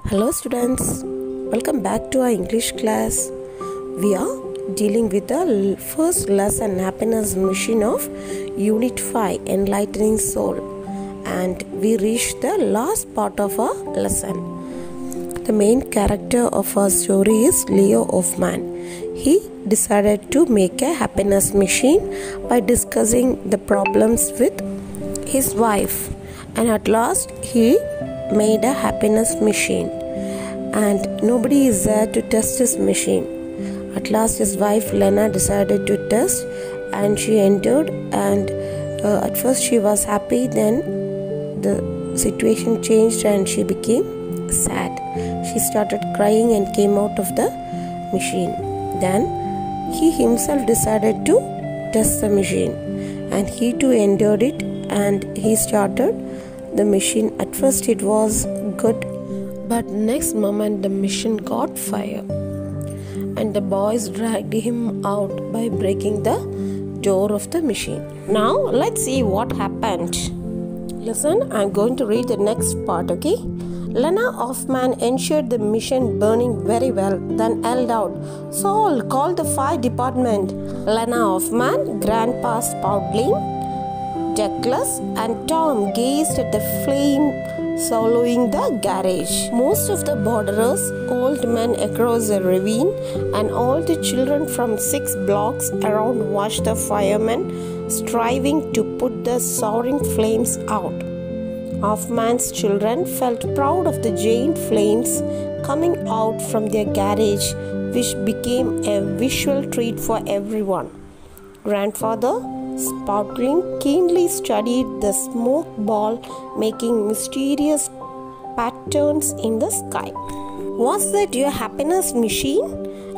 Hello students, welcome back to our English class. We are dealing with the first lesson, Happiness Mission of Unit 5, Enlightening Soul, and we reached the last part of our lesson. The main character of our story is Leo Hoffman. He decided to make a happiness machine by discussing the problems with his wife, and at last he made a happiness machine, and nobody is there to test his machine. At last his wife Lena decided to test, and she entered, and at first she was happy. Then the situation changed and she became sad. She started crying and came out of the machine. Then he himself decided to test the machine, and he too entered it, and he started the machine. At first it was good, but next moment the machine got fire, and the boys dragged him out by breaking the door of the machine. Now let's see what happened. Listen, I'm going to read the next part, okay? Lena Hoffman ensured the machine burning very well, then yelled out, "Saul, call the fire department." Lena Hoffman, Grandpa Spaulding, Douglas and Tom gazed at the flame swallowing the garage. Most of the borderers, old men across the ravine, and all the children from 6 blocks around watched the firemen striving to put the soaring flames out. Hoffman's children felt proud of the giant flames coming out from their garage, which became a visual treat for everyone. Grandfather Spaulding keenly studied the smoke ball making mysterious patterns in the sky. "Was that your happiness machine?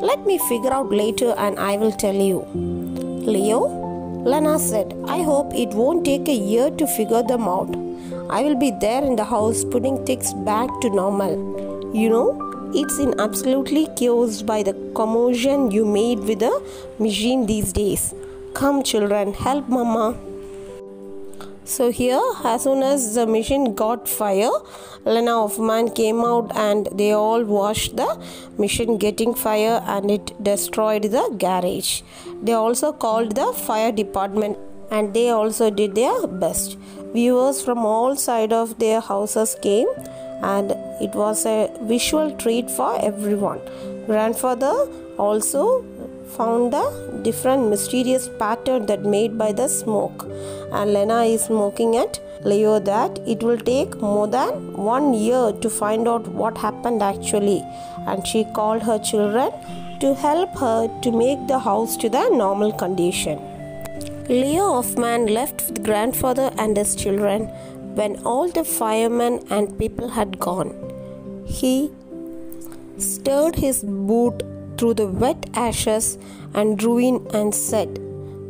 Let me figure out later and I will tell you." "Leo," Lena said, "I hope it won't take a year to figure them out. I will be there in the house putting things back to normal. You know, it's in absolutely chaos by the commotion you made with the machine these days. Come children, help mama." So here, as soon as the machine got fire, Lena Hoffman came out and they all watched the machine getting fire, and it destroyed the garage. They also called the fire department, and they also did their best. Viewers from all sides of their houses came, and it was a visual treat for everyone. Grandfather also found a different mysterious pattern that made by the smoke, and Lena is smoking at Leo that it will take more than 1 year to find out what happened actually, and she called her children to help her to make the house to the normal condition. Leo Hoffman left with grandfather and his children when all the firemen and people had gone. He stirred his boot through the wet ashes and ruin and said,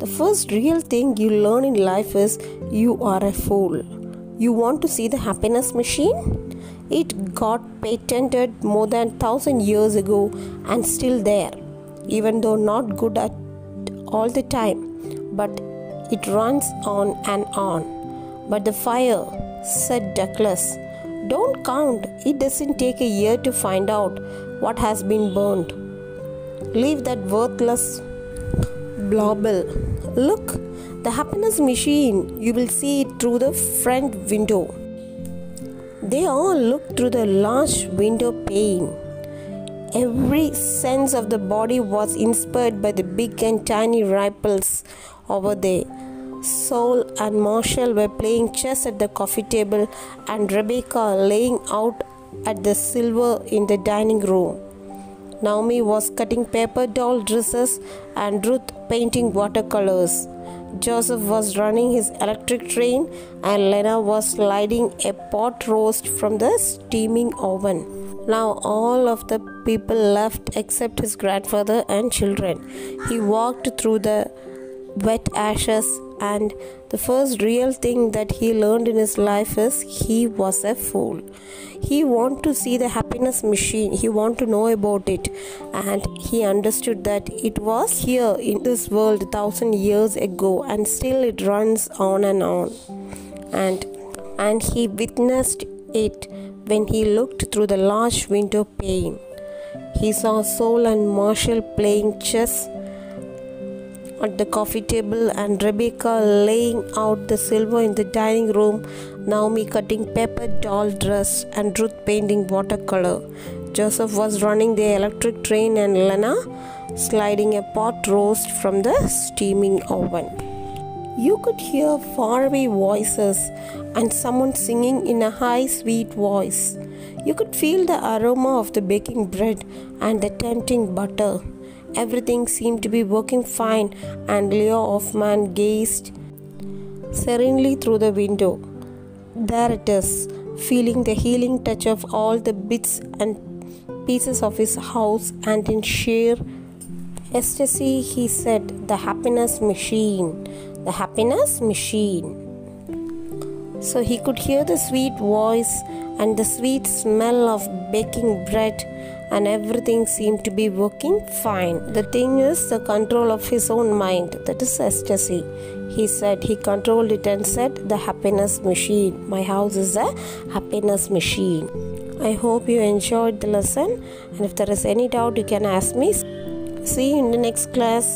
"The first real thing you learn in life is you are a fool. You want to see the happiness machine? It got patented more than 1,000 years ago and still there, even though not good at all the time, but it runs on and on." "But the fire," said Douglas. "Don't count. It doesn't take a year to find out what has been burned. Leave that worthless blobble. Look, the happiness machine. You will see it through the front window." They all looked through the large window pane. Every sense of the body was inspired by the big and tiny ripples over there. Saul and Marshall were playing chess at the coffee table, and Rebecca laying out at the silver in the dining room. Naomi was cutting paper doll dresses, and Ruth painting watercolors. Joseph was running his electric train, and Lena was sliding a pot roast from the steaming oven. Now all of the people left except his grandfather and children. He walked through the wet ashes, and the first real thing that he learned in his life is he was a fool. He wanted to see the happiness machine. He wanted to know about it, and he understood that it was here in this world 1,000 years ago, and still it runs on and on. And he witnessed it when he looked through the large window pane. He saw Sol and Marshall playing chess at the coffee table, and Rebecca laying out the silver in the dining room, Naomi cutting paper doll dress, and Ruth painting watercolor. Joseph was running the electric train, and Lena sliding a pot roast from the steaming oven. You could hear faraway voices and someone singing in a high, sweet voice. You could feel the aroma of the baking bread and the tempting butter. Everything seemed to be working fine, and Leo Hoffman gazed serenely through the window. There it is, feeling the healing touch of all the bits and pieces of his house, and in sheer ecstasy he said, "The happiness machine, the happiness machine." So he could hear the sweet voice and the sweet smell of baking bread, and everything seemed to be working fine. The thing is the control of his own mind, that is ecstasy. He said, he controlled it and said, "The happiness machine. My house is a happiness machine." I hope you enjoyed the lesson, and if there is any doubt you can ask me. See you in the next class.